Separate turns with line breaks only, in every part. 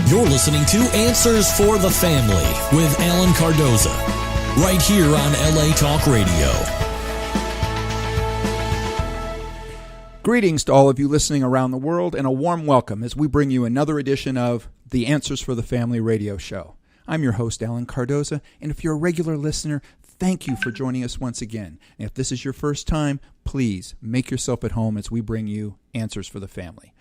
You're listening to Answers for the Family with Alan Cardoza, right here on LA Talk Radio.
Greetings to all of you listening around the world, and a warm welcome as we bring you another edition of the Answers for the Family radio show. I'm your host, Alan Cardoza, and if you're a regular listener, thank you for joining us once again. And if this is your first time, please make yourself at home as we bring you Answers for the Family.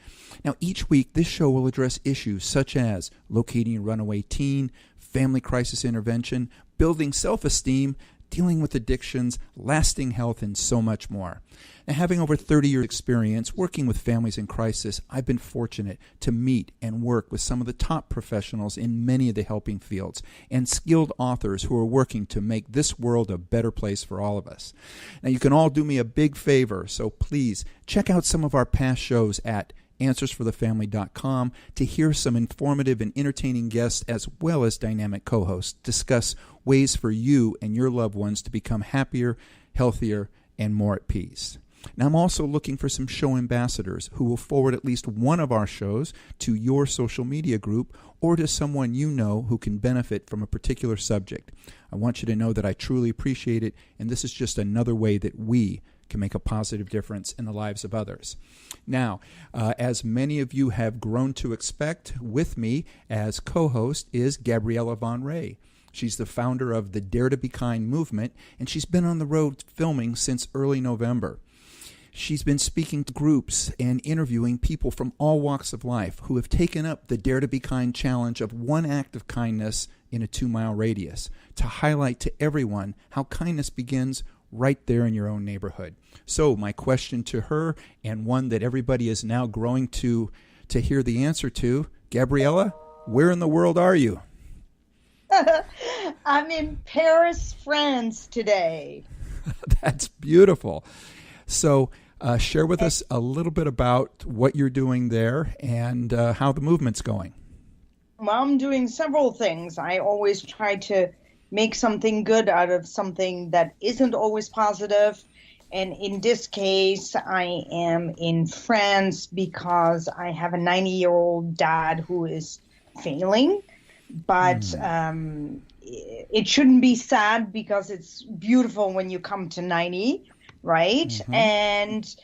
Now, each week, this show will address issues such as locating a runaway teen, family crisis intervention, building self-esteem, dealing with addictions, lasting health, and so much more. Now, having over 30 years experience working with families in crisis, I've been fortunate to meet and work with some of the top professionals in many of the helping fields and skilled authors who are working to make this world a better place for all of us. Now, you can all do me a big favor, so please check out some of our past shows at AnswersForTheFamily.com to hear some informative and entertaining guests as well as dynamic co-hosts discuss ways for you and your loved ones to become happier, healthier, and more at peace. Now, I'm also looking for some show ambassadors who will forward at least one of our shows to your social media group or to someone you know who can benefit from a particular subject. I want you to know that I truly appreciate it, and this is just another way that we can make a positive difference in the lives of others. Now, as many of you have grown to expect, with me as co-host is Gabriella Von Ray. She's the founder of the Dare to Be Kind movement, and she's been on the road filming since early November. She's been speaking to groups and interviewing people from all walks of life who have taken up the Dare to Be Kind challenge of one act of kindness in a 2-mile radius to highlight to everyone how kindness begins right there in your own neighborhood. So my question to her, and one that everybody is now growing to hear the answer to, Gabriella, where in the world are you?
I'm in Paris, France today.
That's beautiful. So share with us a little bit about what you're doing there and how the movement's going.
Well, I'm doing several things. I always try to make something good out of something that isn't always positive. And in this case, I am in France because I have a 90-year-old dad who is failing. But it shouldn't be sad because it's beautiful when you come to 90, right? Mm-hmm. And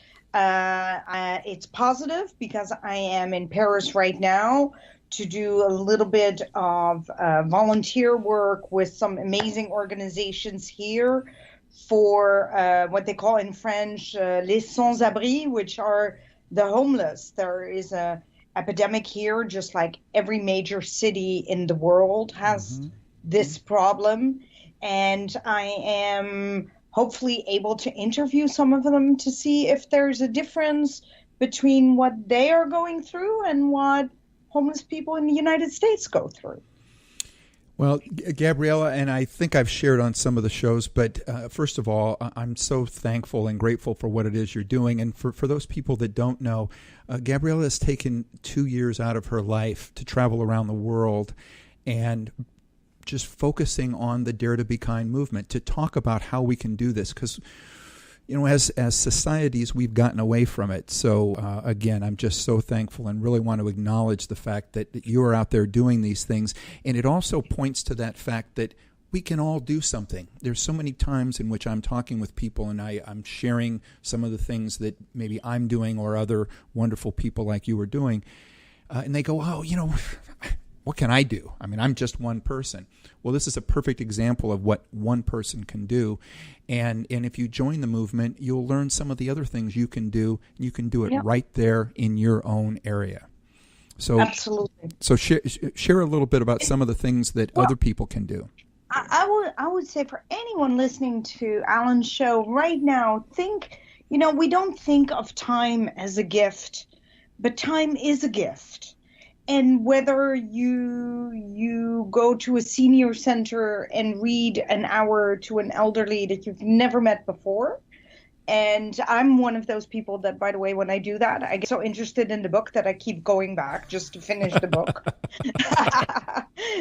it's positive because I am in Paris right now to do a little bit of volunteer work with some amazing organizations here for what they call in French les sans-abri, which are the homeless. There is a epidemic here, just like every major city in the world has this problem. And I am hopefully able to interview some of them to see if there's a difference between what they are going through and what homeless people in the United States go through.
Well, Gabriella, and I think I've shared on some of the shows, but first of all, I'm so thankful and grateful for what it is you're doing. And for those people that don't know, Gabriella has taken 2 years out of her life to travel around the world and just focusing on the Dare to Be Kind movement to talk about how we can do this. Because, you know, as societies, we've gotten away from it. So, again, I'm just so thankful and really want to acknowledge the fact that you are out there doing these things. And it also points to that fact that we can all do something. There's so many times in which I'm talking with people and I'm sharing some of the things that maybe I'm doing or other wonderful people like you are doing. And they go, oh, you know, what can I do? I mean, I'm just one person. Well, this is a perfect example of what one person can do. And if you join the movement, you'll learn some of the other things you can do. You can do it right there in your own area. So, absolutely. So share a little bit about some of the things that other people can do.
I would say for anyone listening to Alan's show right now, we don't think of time as a gift, but time is a gift. And whether you go to a senior center and read an hour to an elderly that you've never met before, and I'm one of those people that, by the way, when I do that, I get so interested in the book that I keep going back just to finish the book.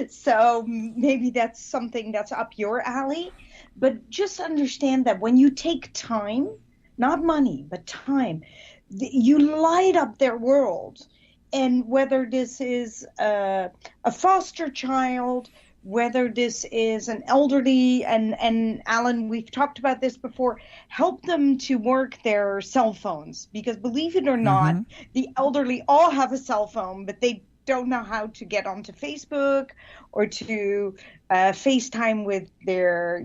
So maybe that's something that's up your alley. But just understand that when you take time, not money, but time, you light up their world. And whether this is a foster child, whether this is an elderly, and Alan, we've talked about this before, help them to work their cell phones, because believe it or not, the elderly all have a cell phone, but they don't know how to get onto Facebook or to FaceTime with their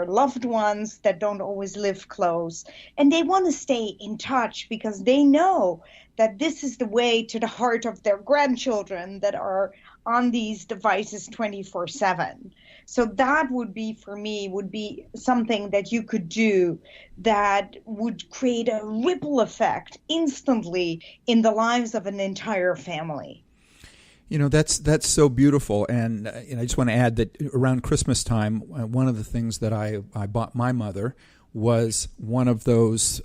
loved ones that don't always live close. And they want to stay in touch because they know that this is the way to the heart of their grandchildren that are on these devices 24/7. So that would be, for me, would be something that you could do that would create a ripple effect instantly in the lives of an entire family.
That's so beautiful, and I just want to add that around Christmas time, one of the things that I bought my mother was one of those.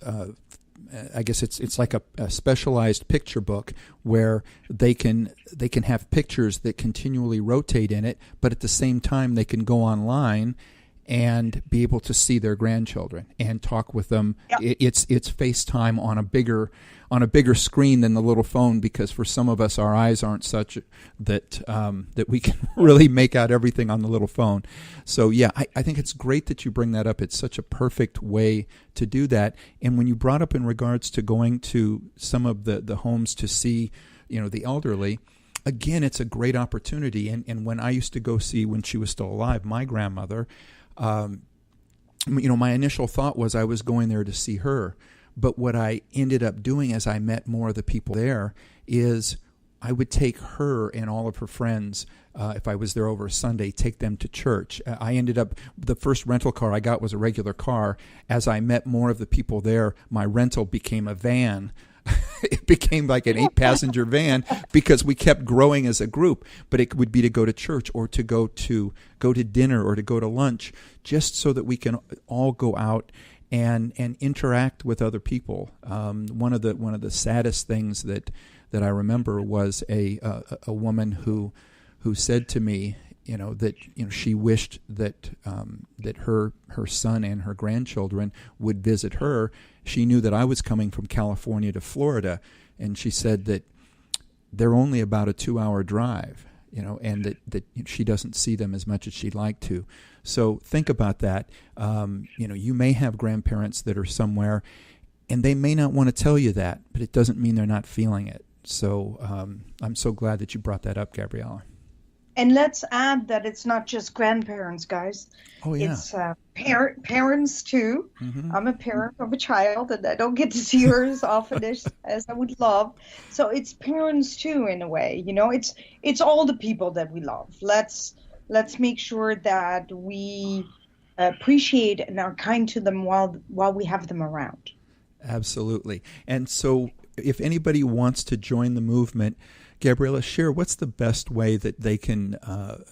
I guess it's like a specialized picture book where they can have pictures that continually rotate in it, but at the same time they can go online and be able to see their grandchildren and talk with them. Yep. It's FaceTime on a bigger screen than the little phone, because for some of us our eyes aren't such that we can really make out everything on the little phone. So yeah, I think it's great that you bring that up. It's such a perfect way to do that. And when you brought up in regards to going to some of the homes to see the elderly, again, it's a great opportunity. And when I used to go see, when she was still alive, my grandmother, my initial thought was I was going there to see her. But what I ended up doing as I met more of the people there is I would take her and all of her friends, if I was there over a Sunday, take them to church. I ended up, the first rental car I got was a regular car. As I met more of the people there, my rental became a van. It became like an 8-passenger van because we kept growing as a group. But it would be to go to church or to go to dinner or to go to lunch, just so that we can all go out and interact with other people. One of the saddest things that I remember was a woman who said to me, that she wished that her son and her grandchildren would visit her. She knew that I was coming from California to Florida, and she said that they're only about a 2-hour drive, and that she doesn't see them as much as she'd like to. So think about that. You may have grandparents that are somewhere, and they may not want to tell you that, but it doesn't mean they're not feeling it. So I'm so glad that you brought that up, Gabriella.
And let's add that it's not just grandparents, guys.
Oh, yeah.
It's parents, too. Mm-hmm. I'm a parent of a child, and I don't get to see her as often as I would love. So it's parents, too, in a way. It's all the people that we love. Let's make sure that we appreciate and are kind to them while we have them around.
Absolutely. And so if anybody wants to join the movement, Gabriella, share what's the best way that they can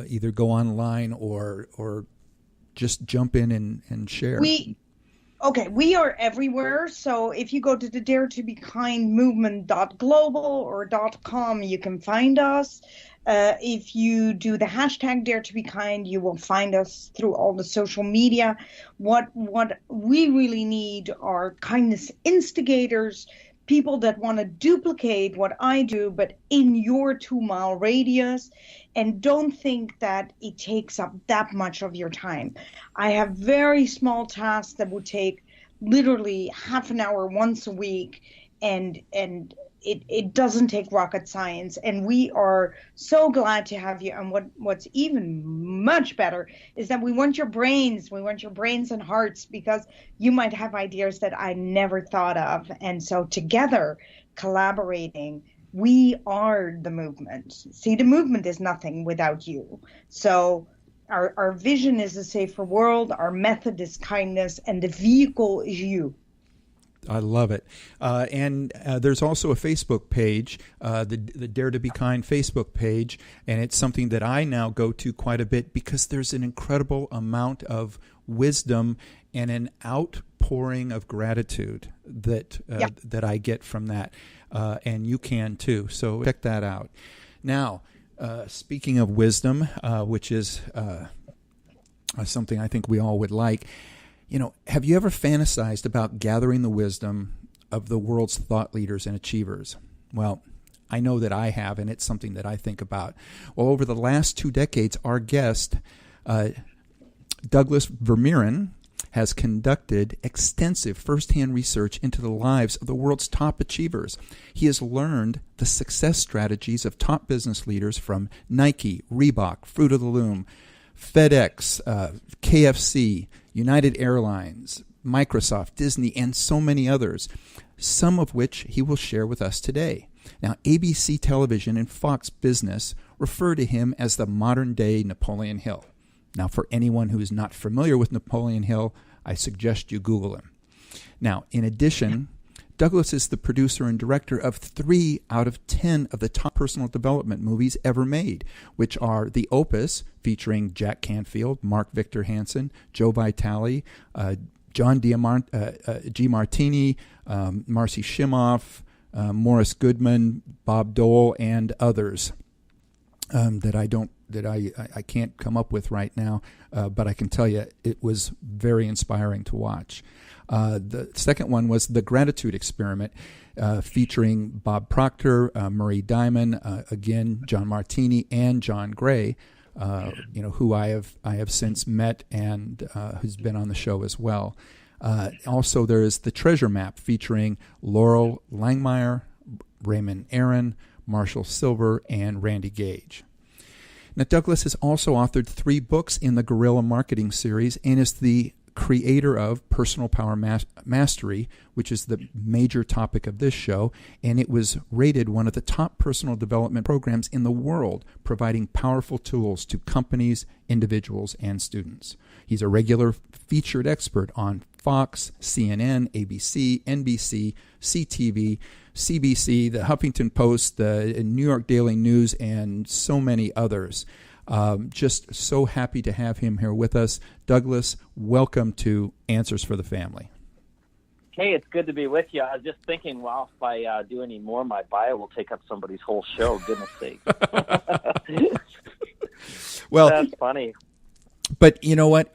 either go online or just jump in and share.
We are everywhere. So if you go to the Dare to Be Kind movement.global or .com, you can find us. If you do the hashtag Dare to Be Kind, you will find us through all the social media. What we really need are kindness instigators, people that want to duplicate what I do, but in your 2-mile radius, and don't think that it takes up that much of your time. I have very small tasks that would take literally half an hour once a week, and it doesn't take rocket science, and we are so glad to have you. And what's even much better is that we want your brains and hearts, because you might have ideas that I never thought of. And so together, collaborating, we are the movement. See, the movement is nothing without you. So our vision is a safer world, our method is kindness, and the vehicle is you.
I love it. And there's also a Facebook page, the Dare to Be Kind Facebook page, and it's something that I now go to quite a bit because there's an incredible amount of wisdom and an outpouring of gratitude that I get from that, and you can too. So check that out. Now, speaking of wisdom, which is something I think we all would like, have you ever fantasized about gathering the wisdom of the world's thought leaders and achievers? Well, I know that I have, and it's something that I think about. Well, over the last 2 decades, our guest, Douglas Vermeeren, has conducted extensive firsthand research into the lives of the world's top achievers. He has learned the success strategies of top business leaders from Nike, Reebok, Fruit of the Loom, FedEx, KFC, United Airlines, Microsoft, Disney, and so many others, some of which he will share with us today. Now, ABC Television and Fox Business refer to him as the modern-day Napoleon Hill. Now, for anyone who is not familiar with Napoleon Hill, I suggest you Google him. Now, in addition, Douglas is the producer and director of 3 out of 10 of the top personal development movies ever made, which are The Opus, featuring Jack Canfield, Mark Victor Hansen, Joe Vitale, John G. Martini, Marcy Shimoff, Morris Goodman, Bob Dole, and others that I can't come up with right now, but I can tell you it was very inspiring to watch. The second one was The Gratitude Experiment, featuring Bob Proctor, Murray Diamond, again John Martini, and John Gray, who I have since met and who's been on the show as well. Also, there is The Treasure Map, featuring Laurel Langmeyer, Raymond Aaron, Marshall Silver, and Randy Gage. Now, Douglas has also authored 3 books in the Guerrilla Marketing series and is the creator of Personal Power Mastery, which is the major topic of this show, and it was rated one of the top personal development programs in the world, providing powerful tools to companies, individuals, and students. He's a regular featured expert on Fox, CNN, ABC, NBC, CTV, CBC, the Huffington Post, the New York Daily News, and so many others. Just so happy to have him here with us. Douglas, welcome to Answers for the Family.
Hey, it's good to be with you. I was just thinking, well, if I do any more, my bio will take up somebody's whole show. Goodness sake.
Well,
that's funny.
But you know what?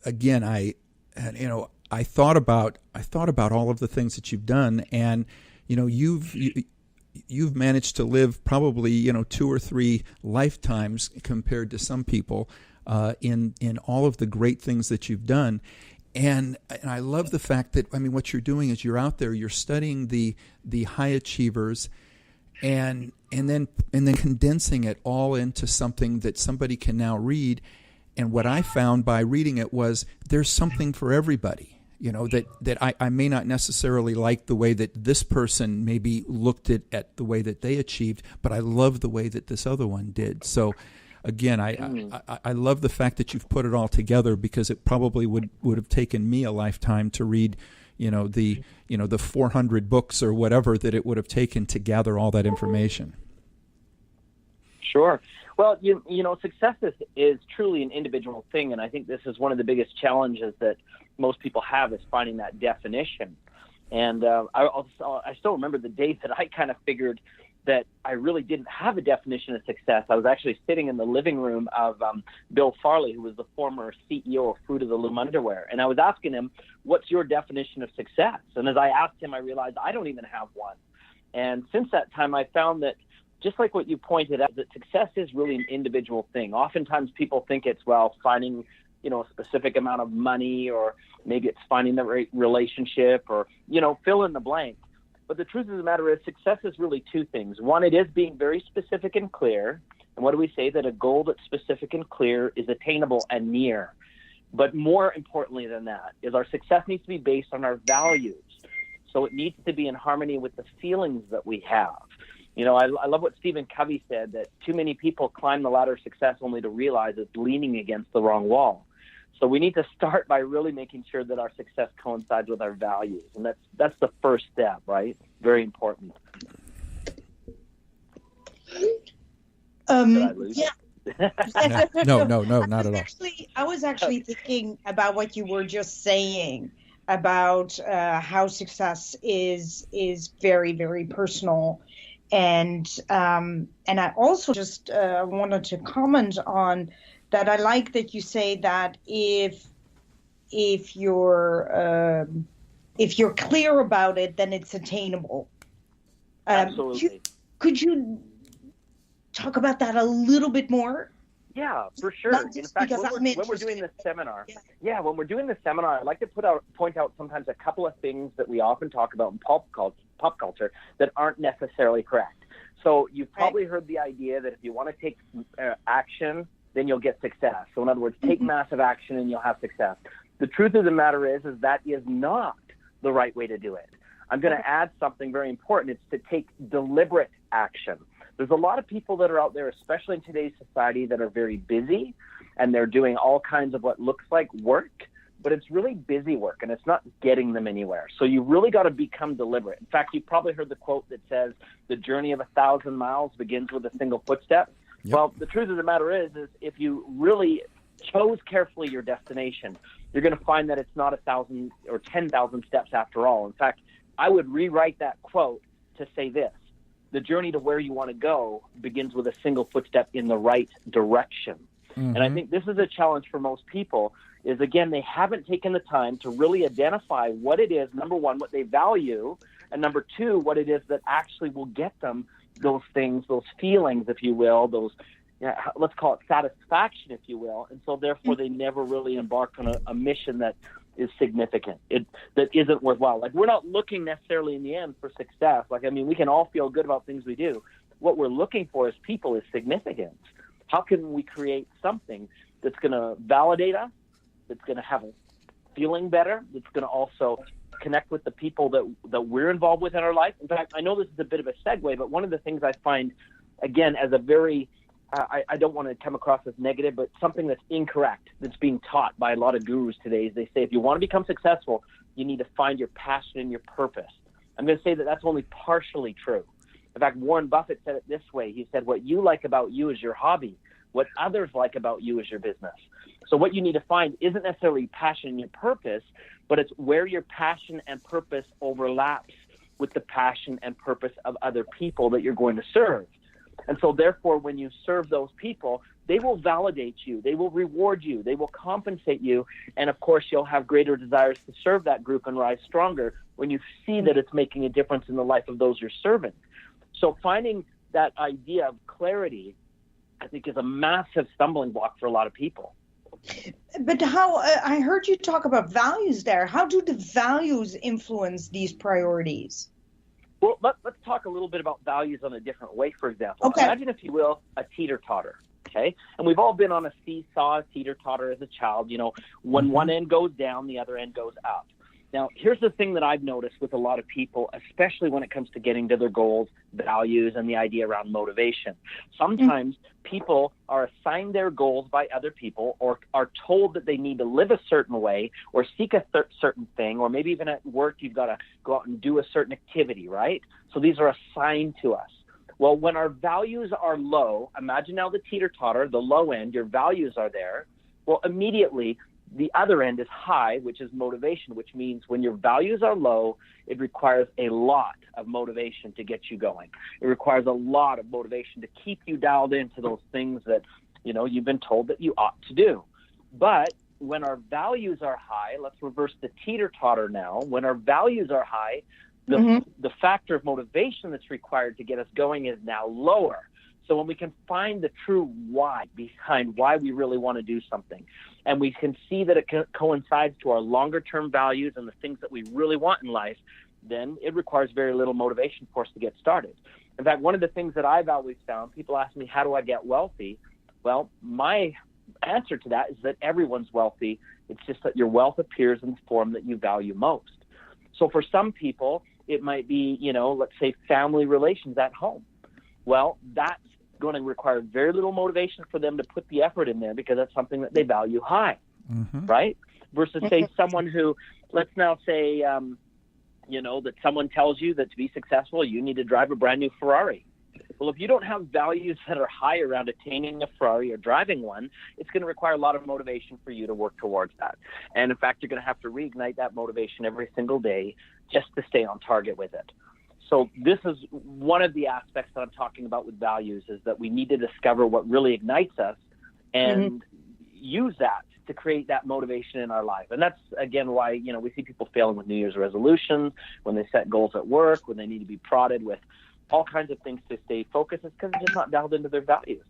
Again, I thought about all of the things that you've done, and you've managed to live probably 2 or 3 lifetimes compared to some people in all of the great things that you've done. And I love the fact that, what you're doing is you're out there, you're studying the high achievers, and then condensing it all into something that somebody can now read. And what I found by reading it was there's something for everybody. That I may not necessarily like the way that this person maybe looked at the way that they achieved, but I love the way that this other one did. So, again, I love the fact that you've put it all together, because it probably would have taken me a lifetime to read, the 400 books or whatever that it would have taken to gather all that information.
Sure. Well, success is truly an individual thing, and I think this is one of the biggest challenges that most people have, is finding that definition. And I still remember the days that I kind of figured that I really didn't have a definition of success. I was actually sitting in the living room of Bill Farley, who was the former CEO of Fruit of the Loom underwear, and I was asking him, what's your definition of success? And as I asked him, I realized I don't even have one. And since that time, I found that, just like what you pointed out, that success is really an individual thing. Oftentimes people think it's, finding a specific amount of money, or maybe it's finding the right relationship, or, fill in the blank. But the truth of the matter is, success is really 2 things. One, it is being very specific and clear. And what do we say? That a goal that's specific and clear is attainable and near. But more importantly than that is our success needs to be based on our values. So it needs to be in harmony with the feelings that we have. I love what Stephen Covey said, that too many people climb the ladder of success only to realize it's leaning against the wrong wall. So we need to start by really making sure that our success coincides with our values. And that's the first step, right? Very important.
Yeah.
No, not at all.
I was actually thinking about what you were just saying about how success is very, very personal. And I also just wanted to comment on that. I like that you say that if you're clear about it, then it's attainable.
Absolutely.
Could you talk about that a little bit more?
Yeah, for sure.
Not just
In fact,
because
when we're doing this seminar, when we're doing this seminar, I'd like to point out sometimes a couple of things that we often talk about in pop culture that aren't necessarily correct. So you've probably heard the idea that if you want to take action, then you'll get success. So in other words, take massive action and you'll have success. The truth of the matter is that is not the right way to do it. I'm going to add something very important. It's to take deliberate action. There's a lot of people that are out there, especially in today's society, that are very busy and they're doing all kinds of what looks like work, but it's really busy work and it's not getting them anywhere. So you really got to become deliberate. In fact, you've probably heard the quote that says, the journey of 1,000 miles begins with a single footstep. Yep. Well, the truth of the matter is if you really chose carefully your destination, you're going to find that it's not 1,000 or 10,000 steps after all. In fact, I would rewrite that quote to say this: the journey to where you want to go begins with a single footstep in the right direction. Mm-hmm. And I think this is a challenge for most people is, again, they haven't taken the time to really identify what it is, number one, what they value, and number two, what it is that actually will get them those things, those feelings, if you will, those, let's call it satisfaction, if you will. And so therefore they never really embark on a mission that is significant, that isn't worthwhile. Like, we're not looking necessarily in the end for success. Like, I mean, we can all feel good about things we do. What we're looking for as people is significance. How can we create something that's going to validate us, that's going to have us feeling better, that's going to also connect with the people that we're involved with in our life? In fact, I know this is a bit of a segue, but one of the things I find, again, as a very I don't want to come across as negative, but something that's incorrect that's being taught by a lot of gurus today is they say if you want to become successful, you need to find your passion and your purpose. I'm going to say that that's only partially true. In fact, Warren Buffett said it this way. He said, what you like about you is your hobby. What others like about you is your business. So what you need to find isn't necessarily passion and your purpose, but it's where your passion and purpose overlaps with the passion and purpose of other people that you're going to serve. And so therefore, when you serve those people, they will validate you, they will reward you, they will compensate you, and of course you'll have greater desires to serve that group and rise stronger when you see that it's making a difference in the life of those you're serving. So finding that idea of clarity, I think, is a massive stumbling block for a lot of people.
But how, I heard you talk about values there. How do the values influence these priorities?
Well, let's talk a little bit about values on a different way, for example.
Okay.
Imagine, if you will, a teeter-totter, okay? And we've all been on a seesaw, teeter-totter as a child. You know, when one end goes down, the other end goes up. Now, here's the thing that I've noticed with a lot of people, especially when it comes to getting to their goals, values, and the idea around motivation. Sometimes people are assigned their goals by other people, or are told that they need to live a certain way or seek a certain thing, or maybe even at work you've got to go out and do a certain activity, right? So these are assigned to us. Well, when our values are low, imagine now the teeter-totter, the low end, your values are there. Well, immediately the other end is high, which is motivation, which means when your values are low, it requires a lot of motivation to get you going. It requires a lot of motivation to keep you dialed into those things that, you know, you've been told that you ought to do. But when our values are high, let's reverse the teeter-totter now. When our values are high, the factor of motivation that's required to get us going is now lower. So when we can find the true why behind why we really want to do something, and we can see that it coincides to our longer-term values and the things that we really want in life, then it requires very little motivation for us to get started. In fact, one of the things that I've always found, people ask me, how do I get wealthy? Well, my answer to that is that everyone's wealthy. It's just that your wealth appears in the form that you value most. So for some people, it might be, you know, let's say family relations at home. Well, that's going to require very little motivation for them to put the effort in there because that's something that they value high, right? Versus, say, someone who, let's now say, you know, that someone tells you that to be successful, you need to drive a brand new Ferrari. Well, if you don't have values that are high around attaining a Ferrari or driving one, it's going to require a lot of motivation for you to work towards that. And in fact, you're going to have to reignite that motivation every single day just to stay on target with it. So this is one of the aspects that I'm talking about with values, is that we need to discover what really ignites us and use that to create that motivation in our life. And that's, again, why, you know, we see people failing with New Year's resolutions, when they set goals at work, when they need to be prodded with, all kinds of things to stay focused. It's because they're just not dialed into their values.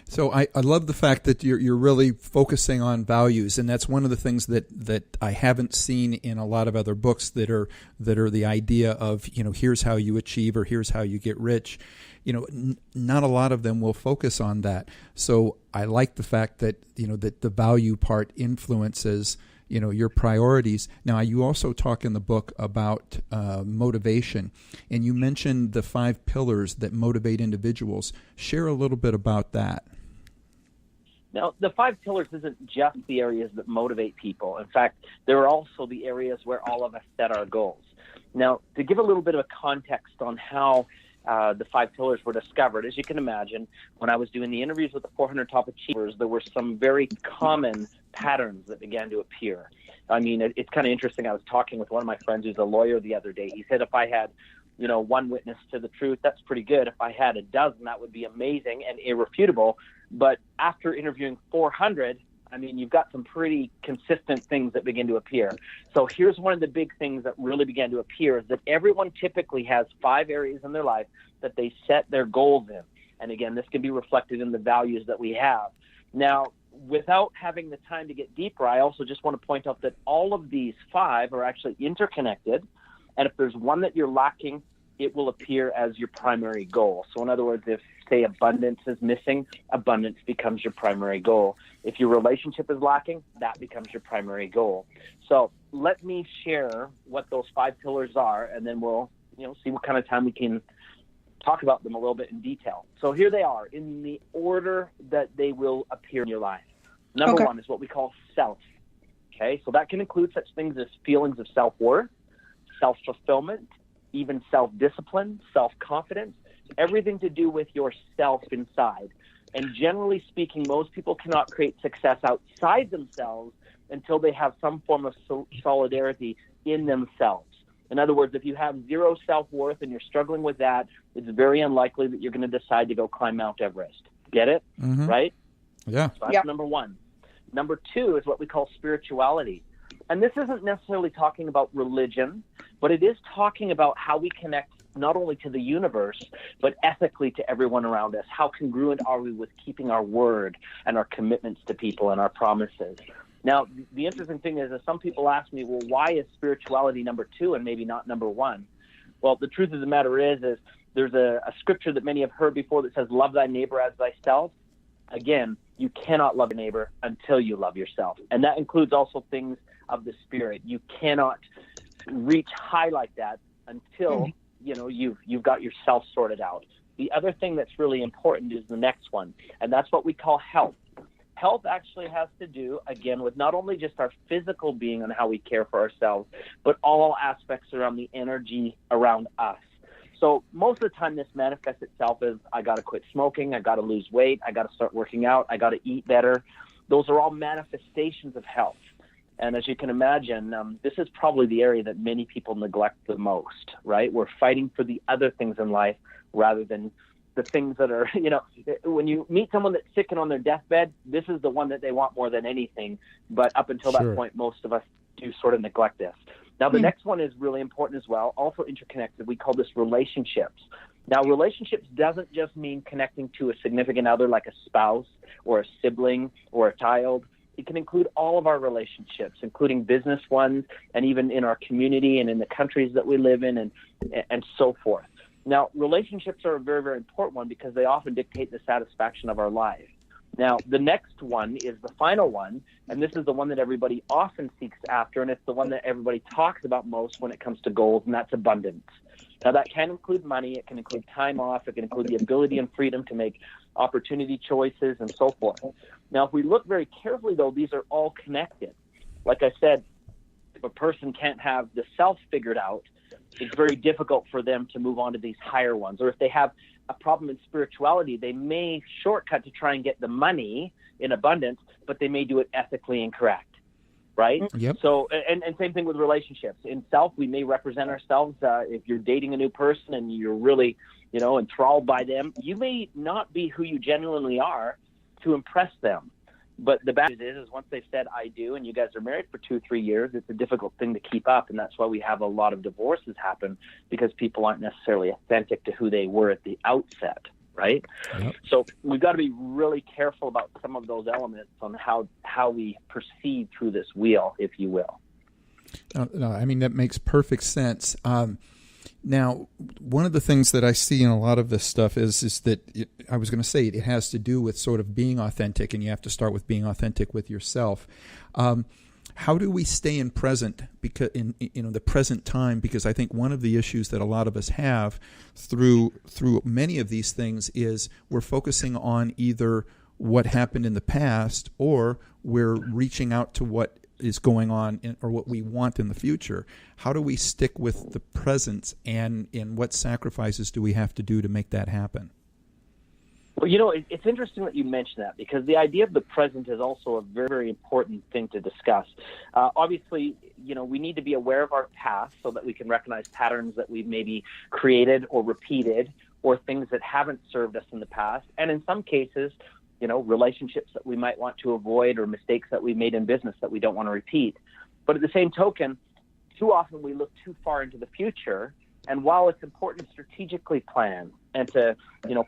So I love the fact that you're really focusing on values, and that's one of the things that I haven't seen in a lot of other books that are the idea of, here's how you achieve or here's how you get rich. Not a lot of them will focus on that. So I like the fact that that the value part influences your priorities. Now, you also talk in the book about motivation, and you mentioned the 5 pillars that motivate individuals. Share a little bit about that.
Now, the 5 pillars isn't just the areas that motivate people. In fact, there are also the areas where all of us set our goals. Now, to give a little bit of a context on how the 5 pillars were discovered, as you can imagine, when I was doing the interviews with the 400 top achievers, there were some very common patterns that began to appear. I mean, it's kind of interesting. I was talking with one of my friends who's a lawyer the other day. He said, if I had, 1 witness to the truth, that's pretty good. If I had a dozen, that would be amazing and irrefutable. But after interviewing 400, I mean, you've got some pretty consistent things that begin to appear. So here's one of the big things that really began to appear, is that everyone typically has 5 areas in their life that they set their goals in. And again, this can be reflected in the values that we have. Now, without having the time to get deeper, I also just want to point out that all of these 5 are actually interconnected. And if there's one that you're lacking, it will appear as your primary goal. So in other words, if, say, abundance is missing, abundance becomes your primary goal. If your relationship is lacking, that becomes your primary goal. So let me share what those 5 pillars are, and then we'll see what kind of time we can talk about them a little bit in detail. So here they are in the order that they will appear in your life. Number 1 is what we call self. Okay, so that can include such things as feelings of self-worth, self-fulfillment, even self-discipline, self-confidence, everything to do with yourself inside. And generally speaking, most people cannot create success outside themselves until they have some form of solidarity in themselves. In other words, if you have 0 self-worth and you're struggling with that, it's very unlikely that you're going to decide to go climb Mount Everest. Get it? Mm-hmm. Right?
Yeah.
So that's number 1. Number 2 is what we call spirituality. And this isn't necessarily talking about religion, but it is talking about how we connect not only to the universe, but ethically to everyone around us. How congruent are we with keeping our word and our commitments to people and our promises? Now, the interesting thing is that some people ask me, well, why is spirituality number 2 and maybe not number 1? Well, the truth of the matter is there's a scripture that many have heard before that says, love thy neighbor as thyself. Again, you cannot love your neighbor until you love yourself. And that includes also things of the spirit. You cannot reach high like that until, you've got yourself sorted out. The other thing that's really important is the next one, and that's what we call health. Health actually has to do, again, with not only just our physical being and how we care for ourselves, but all aspects around the energy around us. So most of the time this manifests itself as I got to quit smoking, I got to lose weight, I got to start working out, I got to eat better. Those are all manifestations of health. And as you can imagine, this is probably the area that many people neglect the most, right? We're fighting for the other things in life rather than the things that are, when you meet someone that's sick and on their deathbed, this is the one that they want more than anything. But up until that point, most of us do sort of neglect this. Now, the next one is really important as well, also interconnected. We call this relationships. Now, relationships doesn't just mean connecting to a significant other like a spouse or a sibling or a child. It can include all of our relationships, including business ones, and even in our community and in the countries that we live in and so forth. Now, relationships are a very, very important one because they often dictate the satisfaction of our life. Now, the next one is the final one, and this is the one that everybody often seeks after, and it's the one that everybody talks about most when it comes to goals, and that's abundance. Now, that can include money, it can include time off, it can include the ability and freedom to make opportunity choices, and so forth. Now, if we look very carefully, though, these are all connected. Like I said, if a person can't have the self figured out, it's very difficult for them to move on to these higher ones. Or if they have a problem in spirituality, they may shortcut to try and get the money in abundance, but they may do it ethically incorrect, right?
Yep.
So, and same thing with relationships. In self, we may represent ourselves. If you're dating a new person and you're really, enthralled by them, you may not be who you genuinely are to impress them. But the bad news is once they've said I do and you guys are married for 2-3 years, it's a difficult thing to keep up. And that's why we have a lot of divorces happen, because people aren't necessarily authentic to who they were at the outset, right? Yep. So we've got to be really careful about some of those elements on how we proceed through this wheel, if you will.
No, I mean, that makes perfect sense. Now, one of the things that I see in a lot of this stuff is that I was going to say it has to do with sort of being authentic, and you have to start with being authentic with yourself. How do we stay in present, because in the present time? Because I think one of the issues that a lot of us have through many of these things is we're focusing on either what happened in the past, or we're reaching out to what is going on or what we want in the future. How do we stick with the present, and what sacrifices do we have to do to make that happen?
Well, it's interesting that you mention that, because the idea of the present is also a very, very important thing to discuss. Obviously, we need to be aware of our past so that we can recognize patterns that we've maybe created or repeated, or things that haven't served us in the past. And in some cases, relationships that we might want to avoid, or mistakes that we made in business that we don't want to repeat. But at the same token, too often we look too far into the future. And while it's important to strategically plan and to,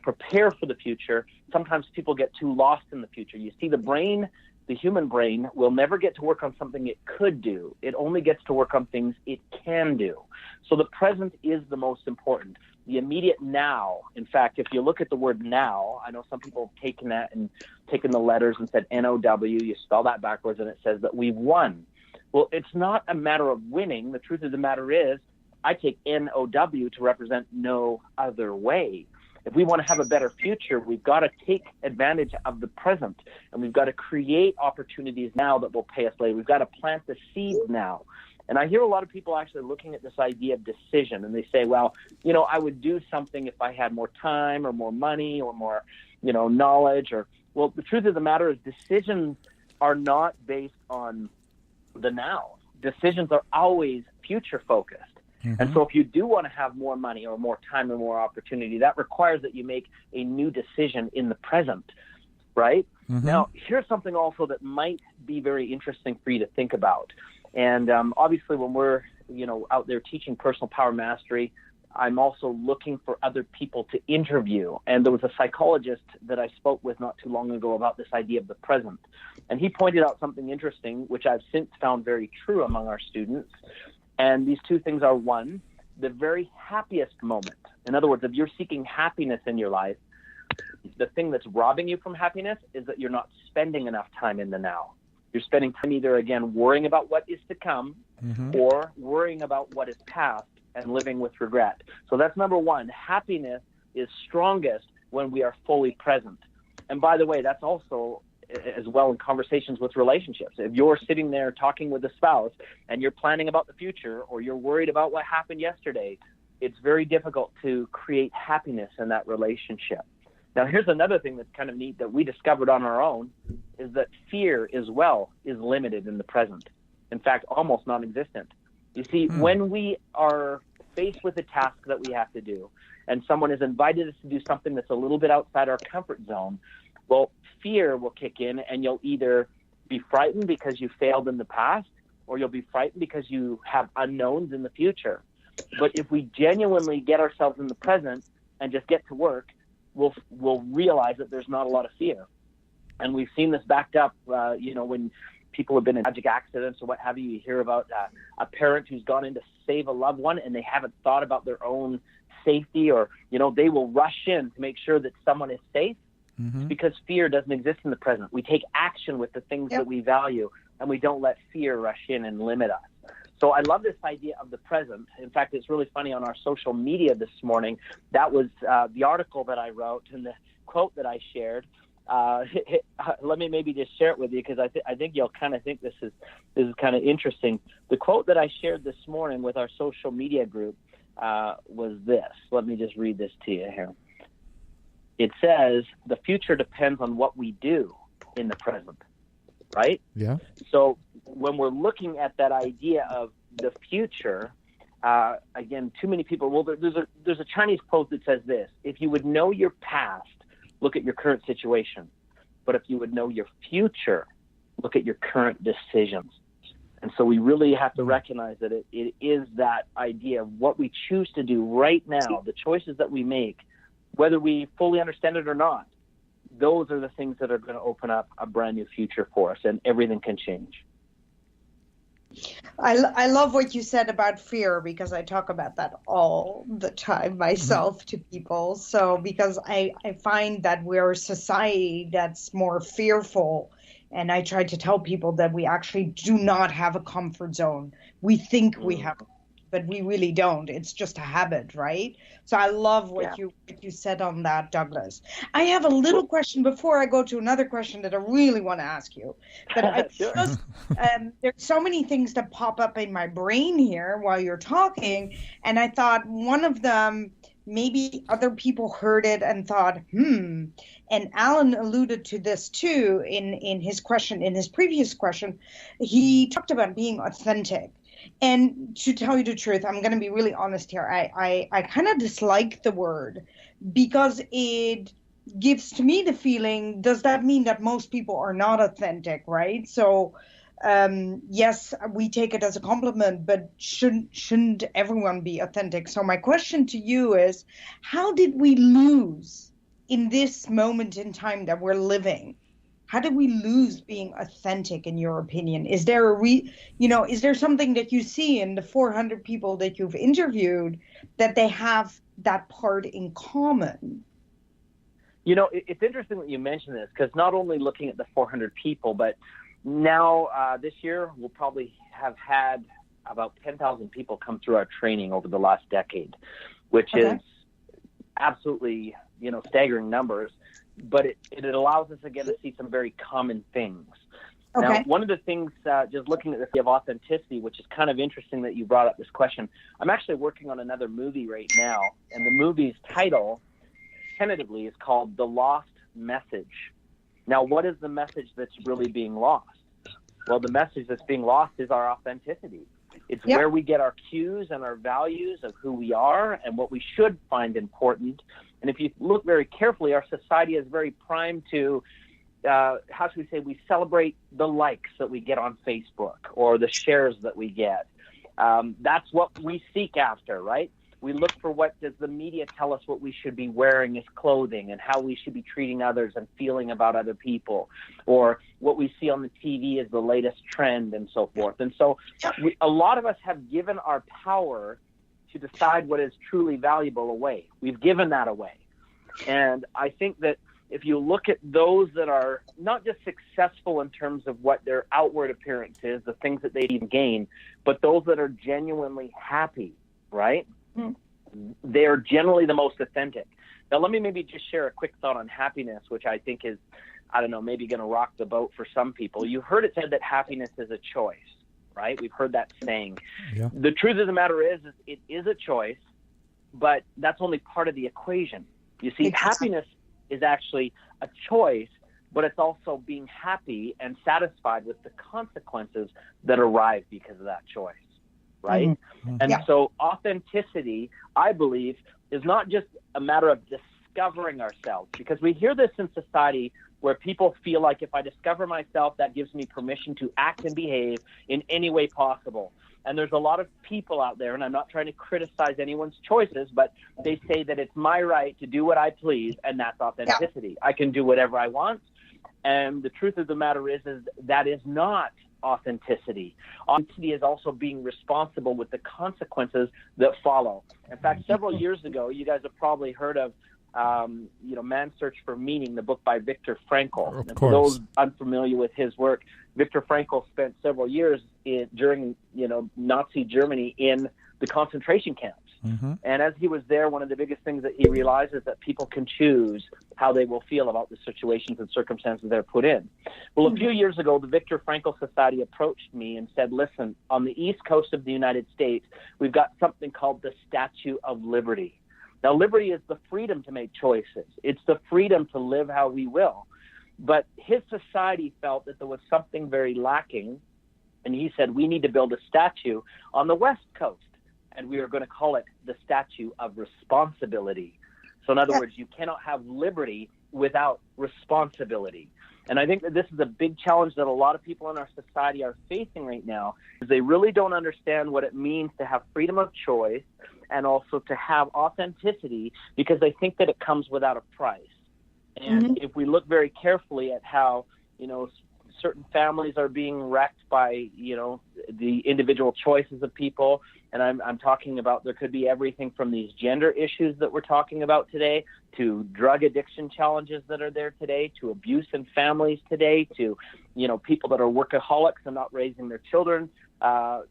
prepare for the future, sometimes people get too lost in the future. You see, the human brain will never get to work on something it could do. It only gets to work on things it can do. So the present is the most important. The immediate now. In fact, if you look at the word now, I know some people have taken that and taken the letters and said N-O-W. You spell that backwards and it says that we've won. Well, it's not a matter of winning. The truth of the matter is, I take N-O-W to represent no other way. If we want to have a better future, we've got to take advantage of the present, and we've got to create opportunities now that will pay us later. We've got to plant the seeds now. And I hear a lot of people actually looking at this idea of decision, and they say, well, I would do something if I had more time or more money or more, knowledge. Well, the truth of the matter is decisions are not based on the now. Decisions are always future focused. Mm-hmm. And so if you do want to have more money or more time and more opportunity, that requires that you make a new decision in the present, right? Mm-hmm. Now, here's something also that might be very interesting for you to think about. And obviously, when we're out there teaching personal power mastery, I'm also looking for other people to interview. And there was a psychologist that I spoke with not too long ago about this idea of the present. And he pointed out something interesting, which I've since found very true among our students. And these two things are, one, the very happiest moment. In other words, if you're seeking happiness in your life, the thing that's robbing you from happiness is that you're not spending enough time in the now. You're spending time either, again, worrying about what is to come, mm-hmm. or worrying about what is past and living with regret. So that's number one. Happiness is strongest when we are fully present. And by the way, that's also as well in conversations with relationships. If you're sitting there talking with a spouse and you're planning about the future, or you're worried about what happened yesterday, it's very difficult to create happiness in that relationship. Now, here's another thing that's kind of neat that we discovered on our own, is that fear as well is limited in the present. In fact, almost non-existent. You see, when we are faced with a task that we have to do, and someone has invited us to do something that's a little bit outside our comfort zone, well, fear will kick in, and you'll either be frightened because you failed in the past, or you'll be frightened because you have unknowns in the future. But if we genuinely get ourselves in the present and just get to work, we'll realize that there's not a lot of fear. And we've seen this backed up, when people have been in tragic accidents or what have you. You hear about a parent who's gone in to save a loved one, and they haven't thought about their own safety, or, they will rush in to make sure that someone is safe. Mm-hmm. Because fear doesn't exist in the present. We take action with the things that we value, and we don't let fear rush in and limit us. So I love this idea of the present. In fact, it's really funny, on our social media this morning, that was the article that I wrote and the quote that I shared. Let me maybe just share it with you, because I think you'll kind of think this is kind of interesting. The quote that I shared this morning with our social media group was this. Let me just read this to you here. It says, the future depends on what we do in the present, right? Yeah. So when we're looking at that idea of the future, again, too many people, well, there's a Chinese quote that says this: if you would know your past, look at your current situation. but if you would know your future, look at your current decisions. And so we really have to recognize that it is that idea of what we choose to do right now, the choices that we make, whether we fully understand it or not. Those are the things that are going to open up a brand new future for us, and everything can change.
I love what you said about fear, because I talk about that all the time myself to people. So because I find that we're a society that's more fearful, and I try to tell people that we actually do not have a comfort zone. We think we have, but we really don't. It's just a habit, right? So I love what you said on that, Douglas. I have a little question before I go to another question that I really want to ask you. But there's so many things that pop up in my brain here while you're talking, and I thought one of them, maybe other people heard it and thought, and Alan alluded to this too in his question, in his previous question. He talked about being authentic. And to tell you the truth, I'm going to be really honest here. I kind of dislike the word, because it gives to me the feeling, does that mean that most people are not authentic, right? So, yes, we take it as a compliment, but shouldn't everyone be authentic? So my question to you is, how did we lose in this moment in time that we're living? How did we lose being authentic, in your opinion? Is there is there something that you see in the 400 people that you've interviewed that they have that part in common?
You know, it's interesting that you mention this, because not only looking at the 400 people, but now this year we'll probably have had about 10,000 people come through our training over the last decade, which is absolutely, staggering numbers. But it allows us, again, to see some very common things. Okay. Now, one of the things, just looking at the idea of authenticity, which is kind of interesting that you brought up this question, I'm actually working on another movie right now, and the movie's title, tentatively, is called The Lost Message. Now, what is the message that's really being lost? Well, the message that's being lost is our authenticity. It's where we get our cues and our values of who we are and what we should find important. And if you look very carefully, our society is very primed to, how should we say, we celebrate the likes that we get on Facebook or the shares that we get. That's what we seek after, right? We look for what does the media tell us what we should be wearing as clothing and how we should be treating others and feeling about other people, or what we see on the TV is the latest trend and so forth. And so a lot of us have given our power to decide what is truly valuable away. We've given that away. And I think that if you look at those that are not just successful in terms of what their outward appearance is, the things that they even gain, but those that are genuinely happy, right? They are generally the most authentic. Now, let me maybe just share a quick thought on happiness, which I think is, I don't know, maybe going to rock the boat for some people. You heard it said that happiness is a choice, right? We've heard that saying. Yeah. The truth of the matter is it is a choice, but that's only part of the equation. You see, happiness is actually a choice, but it's also being happy and satisfied with the consequences that arrive because of that choice, right? Mm-hmm. And so authenticity, I believe, is not just a matter of discovering ourselves, because we hear this in society where people feel like if I discover myself, that gives me permission to act and behave in any way possible. And there's a lot of people out there, and I'm not trying to criticize anyone's choices, but they say that it's my right to do what I please, and that's authenticity. I can do whatever I want. And the truth of the matter is that is not authenticity. Authenticity is also being responsible with the consequences that follow. In fact, several years ago, you guys have probably heard of Man's Search for Meaning, the book by Viktor Frankl. And for those unfamiliar with his work, Viktor Frankl spent several years during Nazi Germany in the concentration camps. Mm-hmm. And as he was there, one of the biggest things that he realized is that people can choose how they will feel about the situations and circumstances they're put in. Well, a few years ago, the Viktor Frankl Society approached me and said, listen, on the East Coast of the United States, we've got something called the Statue of Liberty. Now, liberty is the freedom to make choices. It's the freedom to live how we will. But his society felt that there was something very lacking, and he said, we need to build a statue on the West Coast, and we are going to call it the Statue of Responsibility. So in other words, you cannot have liberty without responsibility. And I think that this is a big challenge that a lot of people in our society are facing right now, is they really don't understand what it means to have freedom of choice and also to have authenticity, because they think that it comes without a price. And if we look very carefully at how, certain families are being wrecked by, the individual choices of people, and I'm talking about, there could be everything from these gender issues that we're talking about today, to drug addiction challenges that are there today, to abuse in families today, to, people that are workaholics and not raising their children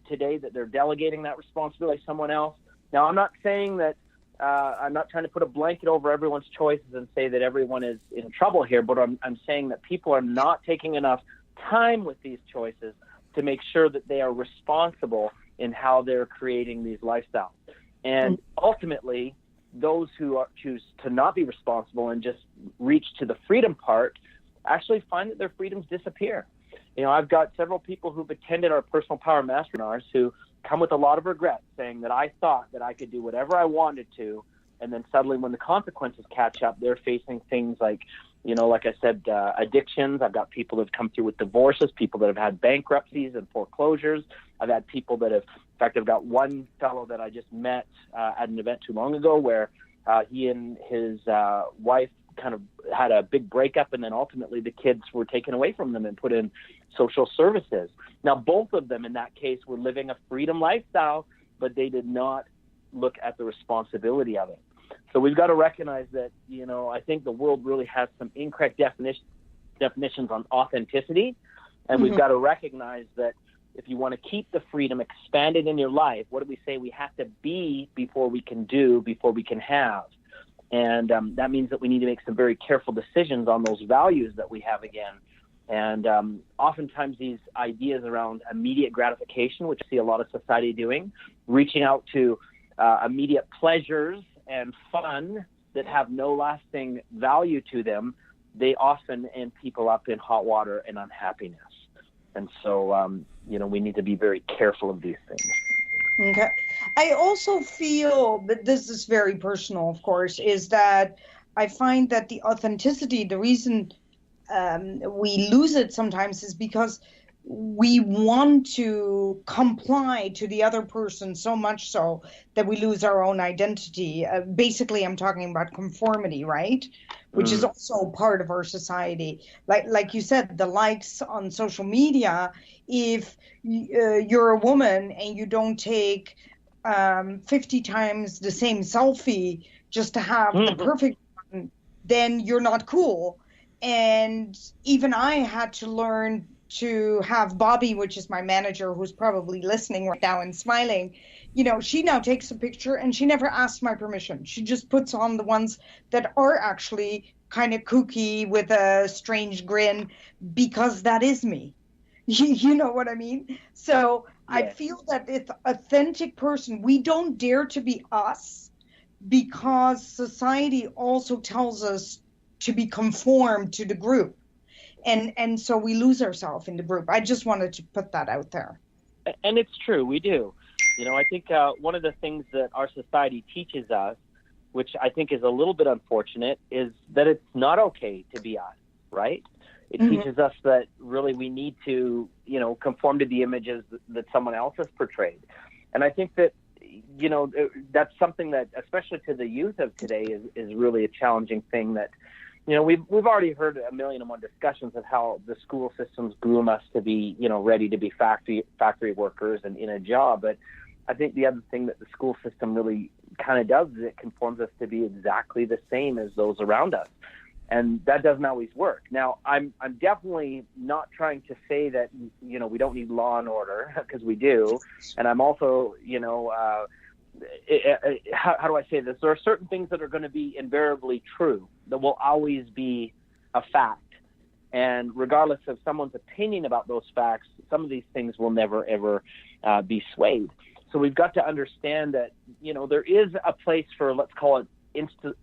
today, that they're delegating that responsibility to someone else. Now, I'm not saying that I'm not trying to put a blanket over everyone's choices and say that everyone is in trouble here, but I'm saying that people are not taking enough time with these choices to make sure that they are responsible in how they're creating these lifestyles. And ultimately, those who choose to not be responsible and just reach to the freedom part actually find that their freedoms disappear. I've got several people who've attended our personal power masterminds who come with a lot of regret, saying that I thought that I could do whatever I wanted to, and then suddenly when the consequences catch up, they're facing things like, like I said, addictions. I've got people that have come through with divorces, people that have had bankruptcies and foreclosures. I've had people that have, in fact, I've got one fellow that I just met at an event too long ago where he and his wife kind of had a big breakup, and then ultimately the kids were taken away from them and put in social services. Now, both of them in that case were living a freedom lifestyle, but they did not look at the responsibility of it. So we've got to recognize that, I think the world really has some incorrect definitions on authenticity, and we've got to recognize that if you want to keep the freedom expanded in your life, what do we say? We have to be before we can do, before we can have. And that means that we need to make some very careful decisions on those values that we have again. And oftentimes these ideas around immediate gratification, which I see a lot of society doing, reaching out to immediate pleasures and fun that have no lasting value to them, they often end people up in hot water and unhappiness. And so, we need to be very careful of these things.
Okay. I also feel, but this is very personal, of course, is that I find that the authenticity, the reason we lose it sometimes is because we want to comply to the other person so much so that we lose our own identity. Basically, I'm talking about conformity, right? Which is also part of our society. Like you said, the likes on social media, if you're a woman and you don't take 50 times the same selfie just to have the perfect one, then you're not cool. And even I had to learn to have Bobby, which is my manager, who's probably listening right now and smiling, she now takes a picture and she never asks my permission. She just puts on the ones that are actually kind of kooky with a strange grin, because that is me. You know what I mean? So yes. I feel that it's authentic person. We don't dare to be us because society also tells us to be conformed to the group. And so we lose ourselves in the group. I just wanted to put that out there.
And it's true, we do. I think one of the things that our society teaches us, which I think is a little bit unfortunate, is that it's not okay to be us, right? It teaches us that really we need to, conform to the images that someone else has portrayed. And I think that, that's something that, especially to the youth of today, is really a challenging thing that, we've already heard 1,000,001 discussions of how the school systems groom us to be, ready to be factory workers and in a job. But I think the other thing that the school system really kind of does is it conforms us to be exactly the same as those around us. And that doesn't always work. Now, I'm definitely not trying to say that, we don't need law and order, because we do. And I'm also, how do I say this? There are certain things that are going to be invariably true, that will always be a fact. And regardless of someone's opinion about those facts, some of these things will never, ever be swayed. So we've got to understand that, there is a place for, let's call it,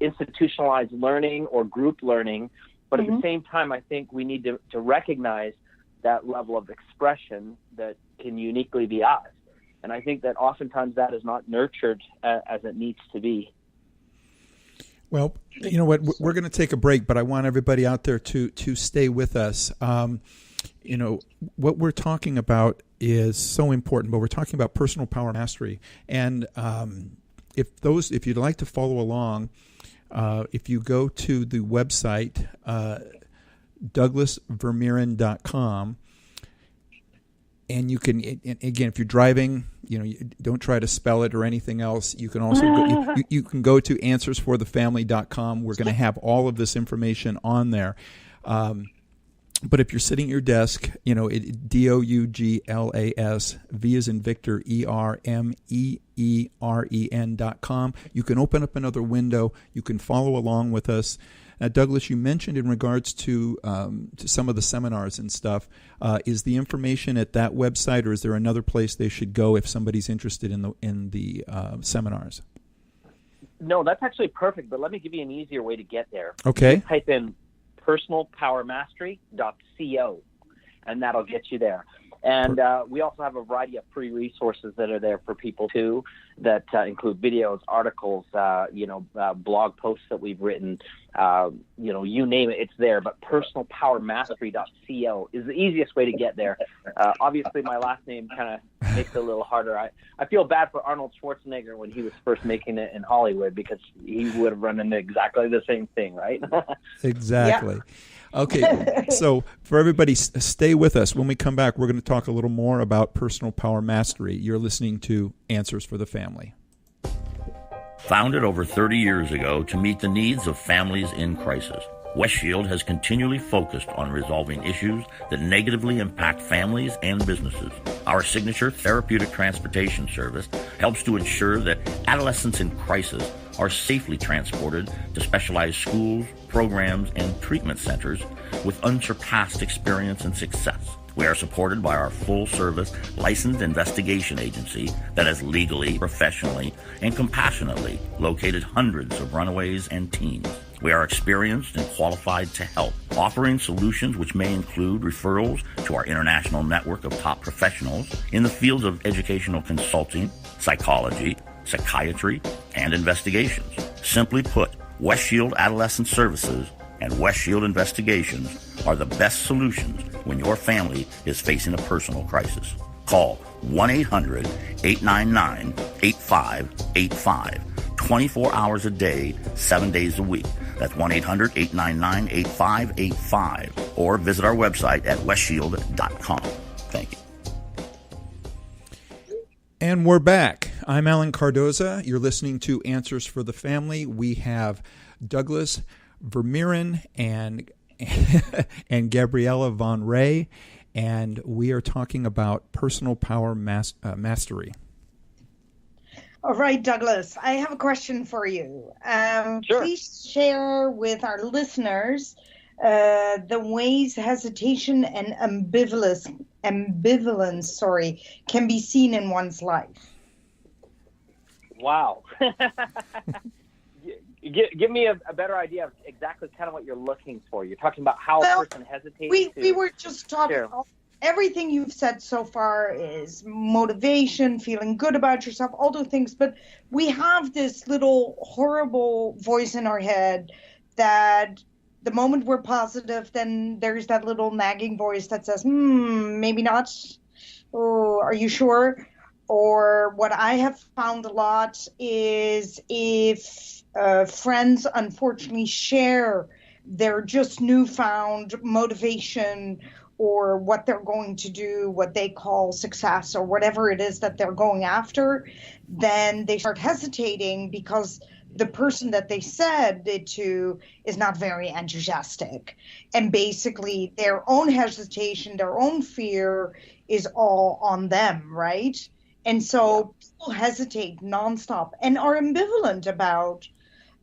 institutionalized learning or group learning. But at the same time, I think we need to recognize that level of expression that can uniquely be us. And I think that oftentimes that is not nurtured as it needs to be.
Well, you know what? We're going to take a break, but I want everybody out there to stay with us. You know, what we're talking about is so important, but we're talking about personal power mastery. And if you'd like to follow along, if you go to the website, douglasvermeuren.com, and you can, again, if you're driving, you know, you don't try to spell it or anything else. You can also you can go to answersforthefamily.com. We're going to have all of this information on there. But if you're sitting at your desk, you know, DOUGLAS, V as in Victor, ERMEEREN.com. You can open up another window. You can follow along with us. Douglas, you mentioned in regards to some of the seminars and stuff. Is the information at that website, or is there another place they should go if somebody's interested in the seminars?
No, that's actually perfect. But let me give you an easier way to get there.
Okay.
Just type in personalpowermastery.co, and that'll get you there. And we also have a variety of free resources that are there for people too, that include videos, articles, blog posts that we've written, you name it, it's there. But personalpowermastery.co is the easiest way to get there. Obviously, my last name kind of makes it a little harder. I feel bad for Arnold Schwarzenegger when he was first making it in Hollywood, because he would have run into exactly the same thing, right?
Exactly.
Yeah.
Okay, so for everybody, stay with us. When we come back, we're going to talk a little more about personal power mastery. You're listening to Answers for the Family.
Founded over 30 years ago to meet the needs of families in crisis, West Shield has continually focused on resolving issues that negatively impact families and businesses. Our signature therapeutic transportation service helps to ensure that adolescents in crisis are safely transported to specialized schools, programs, and treatment centers with unsurpassed experience and success. We are supported by our full-service licensed investigation agency that has legally, professionally, and compassionately located hundreds of runaways and teens. We are experienced and qualified to help, offering solutions which may include referrals to our international network of top professionals in the fields of educational consulting, psychology, psychiatry, and investigations. Simply put, West Shield Adolescent Services and West Shield Investigations are the best solutions when your family is facing a personal crisis. Call 1-800-899-8585, 24 hours a day, 7 days a week. That's 1-800-899-8585, or visit our website at westshield.com. Thank you.
And we're back. I'm Alan Cardoza. You're listening to Answers for the Family. We have Douglas Vermeuren and Gabriella Von Ray, and we are talking about personal power mastery.
All right, Douglas, I have a question for you.
Sure.
Please share with our listeners the ways hesitation and ambivalence, can be seen in one's life.
Wow. Give me a better idea of exactly kind of what you're looking for. You're talking about how a person hesitates.
We were just talking.
Sure.
Everything you've said so far is motivation, feeling good about yourself, all those things. But we have this little horrible voice in our head that the moment we're positive, then there's that little nagging voice that says, maybe not. Oh, are you sure? Or what I have found a lot is if friends unfortunately share their just newfound motivation or what they're going to do, what they call success or whatever it is that they're going after, then they start hesitating because the person that they said it to is not very enthusiastic. And basically their own hesitation, their own fear is all on them, right? And so people hesitate nonstop and are ambivalent about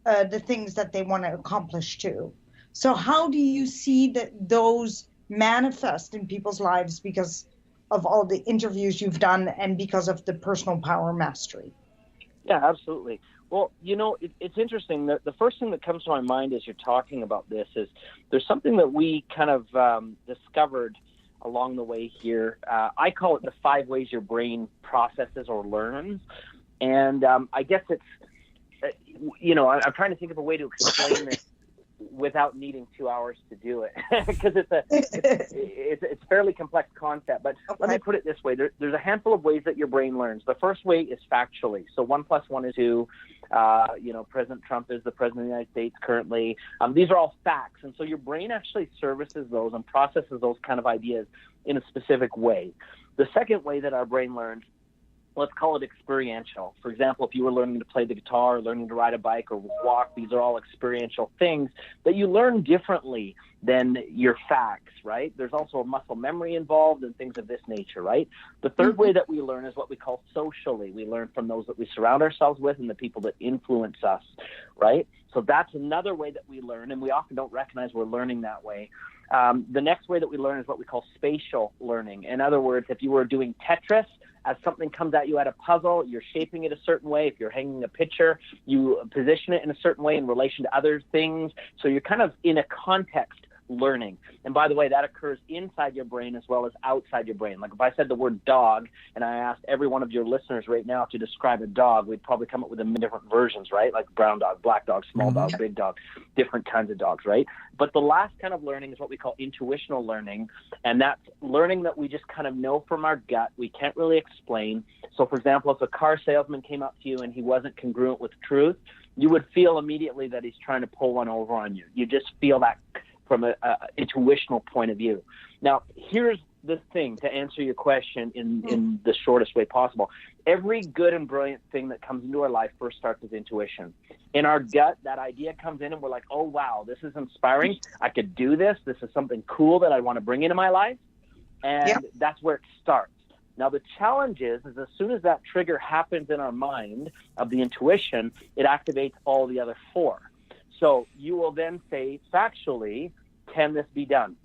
the things that they want to accomplish too. So how do you see that those manifest in people's lives because of all the interviews you've done and because of the personal power mastery?
Yeah, absolutely. Well, it's interesting. The first thing that comes to my mind as you're talking about this is there's something that we kind of discovered along the way here. I call it the 5 ways your brain processes or learns. And I guess it's I'm trying to think of a way to explain this without needing 2 hours to do it, because it's a fairly complex concept. But let me put it this way: there's a handful of ways that your brain learns. The first way is factually. So 1 + 1 is 2. President Trump is the president of the United States currently. These are all facts, and so your brain actually services those and processes those kind of ideas in a specific way. The second way that our brain learns, let's call it experiential. For example, if you were learning to play the guitar, or learning to ride a bike or walk, these are all experiential things that you learn differently than your facts, right? There's also a muscle memory involved and things of this nature, right? The third way that we learn is what we call socially. We learn from those that we surround ourselves with and the people that influence us, right? So that's another way that we learn, and we often don't recognize we're learning that way. The next way that we learn is what we call spatial learning. In other words, if you were doing Tetris, as something comes at you at a puzzle, you're shaping it a certain way. If you're hanging a picture, you position it in a certain way in relation to other things. So you're kind of in a context learning. And by the way, that occurs inside your brain as well as outside your brain. Like if I said the word dog and I asked every one of your listeners right now to describe a dog, we'd probably come up with a million different versions, right? Like brown dog, black dog, small dog, big dog, different kinds of dogs, right? But the last kind of learning is what we call intuitional learning. And that's learning that we just kind of know from our gut. We can't really explain. So for example, if a car salesman came up to you and he wasn't congruent with truth, you would feel immediately that he's trying to pull one over on you. You just feel that from an intuitional point of view. Now, here's the thing to answer your question in the shortest way possible. Every good and brilliant thing that comes into our life first starts with intuition. In our gut, that idea comes in and we're like, oh, wow, this is inspiring. I could do this. This is something cool that I want to bring into my life. And that's where it starts. Now, the challenge is as soon as that trigger happens in our mind of the intuition, it activates all the other four. So you will then say factually, can this be done?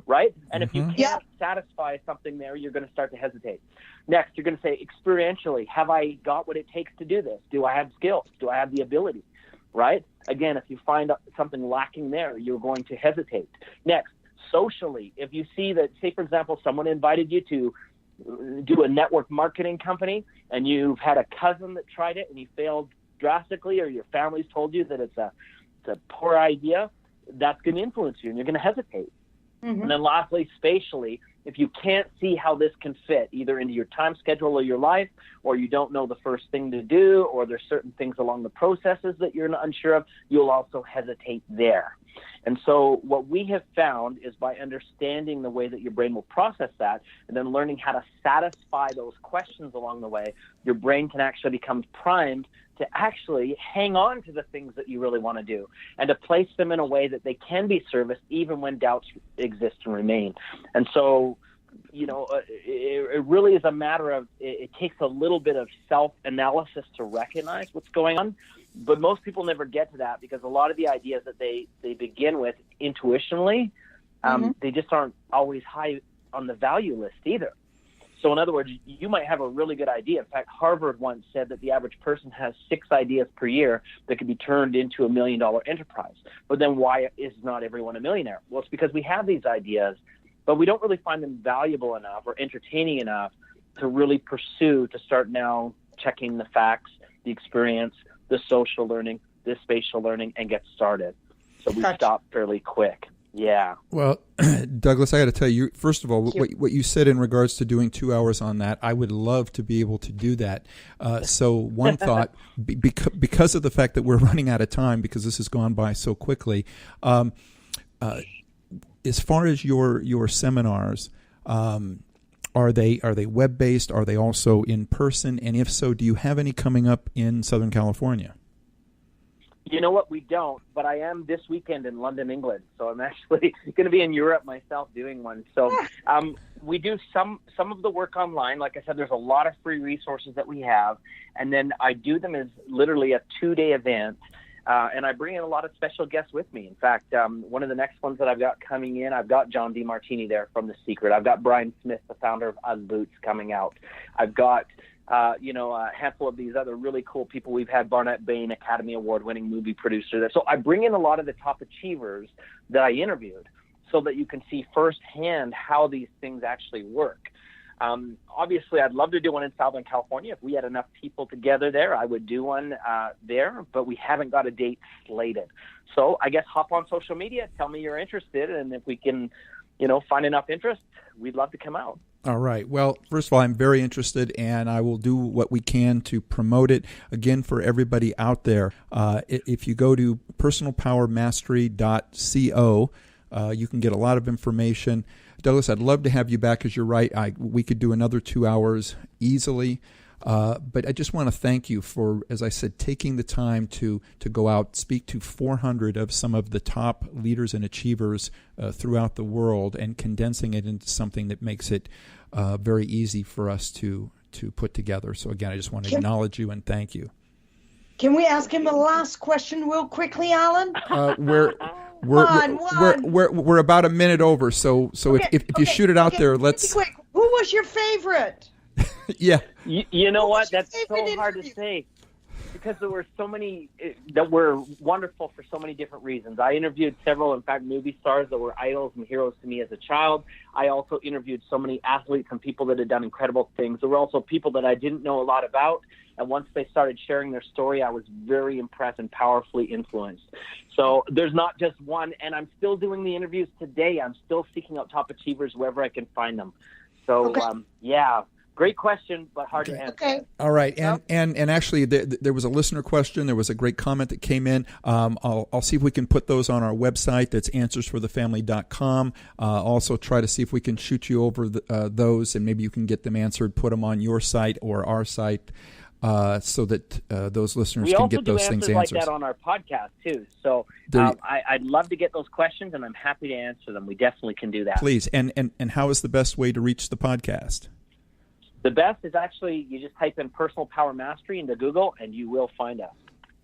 Right? And if you can't satisfy something there, you're going to start to hesitate. Next, you're going to say experientially, have I got what it takes to do this? Do I have skills? Do I have the ability? Right? Again, if you find something lacking there, you're going to hesitate. Next, socially, if you see that, say, for example, someone invited you to do a network marketing company and you've had a cousin that tried it and he failed drastically, or your family's told you that it's a poor idea, that's going to influence you and you're going to hesitate. And then lastly, spatially, if you can't see how this can fit either into your time schedule or your life, or you don't know the first thing to do, or there's certain things along the processes that you're not unsure of, you'll also hesitate there. And so what we have found is by understanding the way that your brain will process that and then learning how to satisfy those questions along the way, your brain can actually become primed to actually hang on to the things that you really want to do and to place them in a way that they can be serviced even when doubts exist and remain. And so, it really is a matter of, it takes a little bit of self-analysis to recognize what's going on. But most people never get to that because a lot of the ideas that they begin with intuitionally, they just aren't always high on the value list either. So in other words, you might have a really good idea. In fact, Harvard once said that the average person has 6 ideas per year that could be turned into $1 million enterprise. But then why is not everyone a millionaire? Well, it's because we have these ideas, but we don't really find them valuable enough or entertaining enough to really pursue, to start now checking the facts, the experience, the social learning, the spatial learning, and get started. So we stop fairly quick. Yeah.
Well, Douglas, I got to tell you, first of all, what you said in regards to doing 2 hours on that, I would love to be able to do that. So one thought, because of the fact that we're running out of time, because this has gone by so quickly, as far as your seminars, are they web-based? Are they also in person? And if so, do you have any coming up in Southern California?
You know what? We don't, but I am this weekend in London, England. So I'm actually going to be in Europe myself doing one. So we do some of the work online. Like I said, there's a lot of free resources that we have. And then I do them as literally a 2-day event. And I bring in a lot of special guests with me. In fact, one of the next ones that I've got coming in, I've got John DeMartini there from The Secret. I've got Brian Smith, the founder of Ugg Boots, coming out. I've got a handful of these other really cool people. We've had Barnett Bain, Academy Award-winning movie producer there. So I bring in a lot of the top achievers that I interviewed so that you can see firsthand how these things actually work. Obviously, I'd love to do one in Southern California. If we had enough people together there, I would do one there, but we haven't got a date slated. So I guess hop on social media, tell me you're interested, and if we can, find enough interest, we'd love to come out.
All right. Well, first of all, I'm very interested, and I will do what we can to promote it. Again, for everybody out there, if you go to personalpowermastery.co, you can get a lot of information. Douglas, I'd love to have you back, because you're right. We could do another 2 hours easily. But I just want to thank you for, as I said, taking the time to go out, speak to 400 of some of the top leaders and achievers throughout the world, and condensing it into something that makes it very easy for us to put together. So again, I just want to acknowledge you and thank you.
Can we ask him a last question real quickly, Alan?
We're about a minute over, so
okay,
if you shoot it out there, let's.
Quick. Who was your favorite?
Yeah.
You know what? That's so hard to say, because there were so many that were wonderful for so many different reasons. I interviewed several, in fact, movie stars that were idols and heroes to me as a child. I also interviewed so many athletes and people that had done incredible things. There were also people that I didn't know a lot about, and once they started sharing their story, I was very impressed and powerfully influenced. So there's not just one, and I'm still doing the interviews today. I'm still seeking out top achievers wherever I can find them. So, yeah. Great question, but hard to answer. Okay.
All right, and actually, there was a listener question. There was a great comment that came in. I'll see if we can put those on our website. That's answersforthefamily.com. Also, try to see if we can shoot you over those, and maybe you can get them answered. Put them on your site or our site, so that those listeners can get those things answered.
We also do answers like that on our podcast too. So I'd love to get those questions, and I'm happy to answer them. We definitely can do that.
Please. And how is the best way to reach the podcast?
The best is actually you just type in Personal Power Mastery into Google, and you will find us.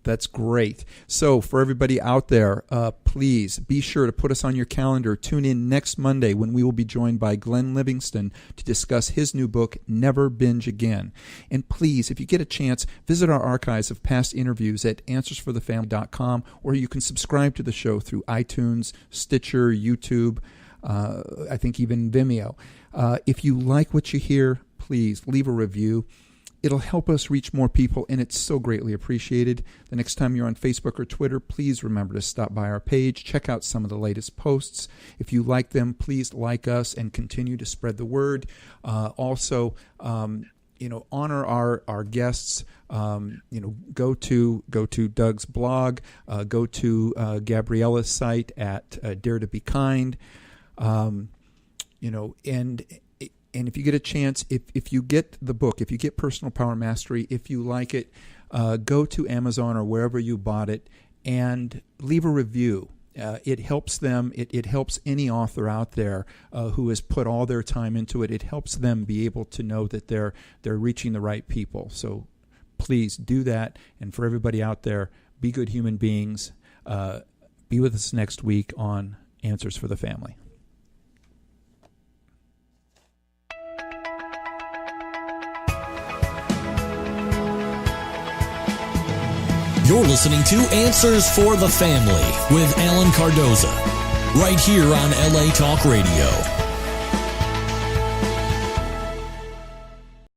That's great. So for everybody out there, please be sure to put us on your calendar. Tune in next Monday when we will be joined by Glenn Livingston to discuss his new book, Never Binge Again. And please, if you get a chance, visit our archives of past interviews at answersforthefamily.com, or you can subscribe to the show through iTunes, Stitcher, YouTube, I think even Vimeo. If you like what you hear, please leave a review. It'll help us reach more people, and it's so greatly appreciated. The next time you're on Facebook or Twitter, please remember to stop by our page, check out some of the latest posts. If you like them, please like us and continue to spread the word. Also, honor our guests. Go to Doug's blog. Go to Gabriella's site at Dare to Be Kind. And if you get a chance, if you get the book, if you get Personal Power Mastery, if you like it, go to Amazon or wherever you bought it and leave a review. It helps them. It helps any author out there who has put all their time into it. It helps them be able to know that they're reaching the right people. So please do that. And for everybody out there, be good human beings. Be with us next week on Answers for the Family.
You're listening to Answers for the Family with Alan Cardoza, right here on LA Talk Radio.